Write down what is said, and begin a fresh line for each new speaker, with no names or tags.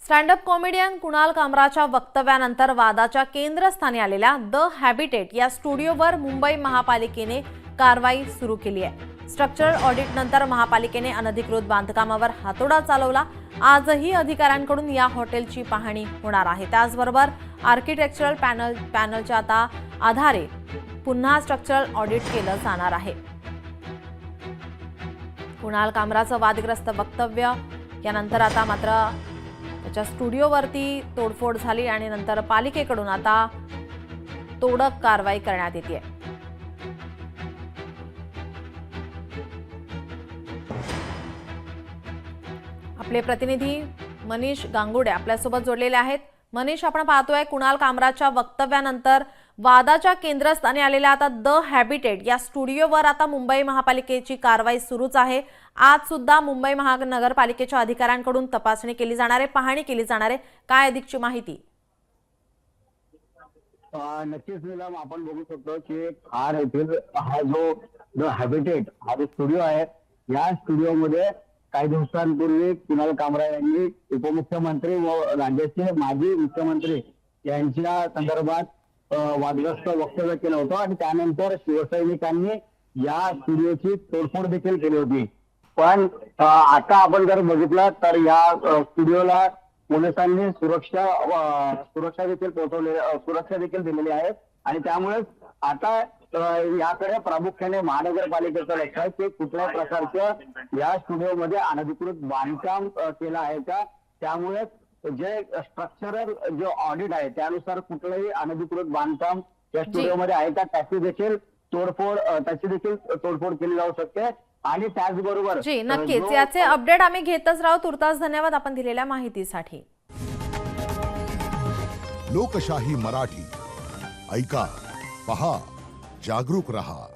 Stand up comedian Kunal कामराच्या वक्तव्यानंतर वादाच्या केंद्रस्थानी आलेल्या द हॅबिटेट या स्टुडिओवर मुंबई महापालिकेने कारवाई सुरू केली आहे। स्ट्रक्चरल ऑडिट नंतर महापालिकेने अनधिकृत बांधकामावर हातोडा चालवला। आजही अधिकाऱ्यांकडून या हॉटेलची पाहणी होणार आहे। त्याचबरोबर आर्किटेक्चरल पॅनलच्या आता आधारे पुन्हा स्ट्रक्चरल ऑडिट केलं जाणार आहे। कुणाल कामराचं वादग्रस्त वक्तव्य यानंतर आता मात्र त्याच्या स्टुडिओवरती तोडफोड झाली आणि नंतर पालिकेकडून आता तोडक कारवाई करण्यात येते। आपले प्रतिनिधी मनीष गांगुडे आपल्यासोबत जोडलेले आहेत। मनीष, आपण पाहतोय कुणाल कामराच्या वक्तव्यानंतर वादाच्या केंद्रस्थानी आलेल्या आता द हॅबिटेट या स्टुडिओवर आता मुंबई महापालिकेची कारवाई सुरूच आहे। आज सुद्धा मुंबई महानगरपालिकेच्या अधिकाऱ्यांकडून तपासणी केली जाणार आहे, पाहणी केली जाणार आहे। काय अधिकची माहिती?
नक्कीच नीलम, आपण बघू शकतो की खार येथील हा जो द हॅबिटेट हा जो स्टुडिओ आहे, या स्टुडिओमध्ये काही दिवसांपूर्वी कुणाल कामरा यांनी उपमुख्यमंत्री व राज्याचे माजी मुख्यमंत्री यांच्या संदर्भात वादग्रस्त वक्तव्य केलं होतं आणि त्यानंतर शिवसैनिकांनी या स्टुडिओची तोडफोड देखील केली होती। पण आता आपण जर बघितलं तर या स्टुडिओला पोलिसांनी सुरक्षा देखील दिलेली आहे आणि त्यामुळे आता याकडे प्रामुख्याने महानगरपालिकेचं लक्ष आहे की कुठल्या प्रकारचं या स्टुडिओमध्ये अनधिकृत बांधकाम केलं आहे का। त्यामुळे जे स्ट्रक्चरल जो ऑडिट आहे त्यानुसार कुठलंही अनधिकृत बांधकाम या स्टुडिओमध्ये आहे का त्याची देखील तोडफोड केली जाऊ शकते। आणि त्याचबरोबर
जी नक्कीच याचे अपडेट आम्ही घेतच राहू। तुर्तास धन्यवाद आपण दिलेल्या माहितीसाठी।
लोकशाही मराठी ऐका, पहा, जागरूक रहा।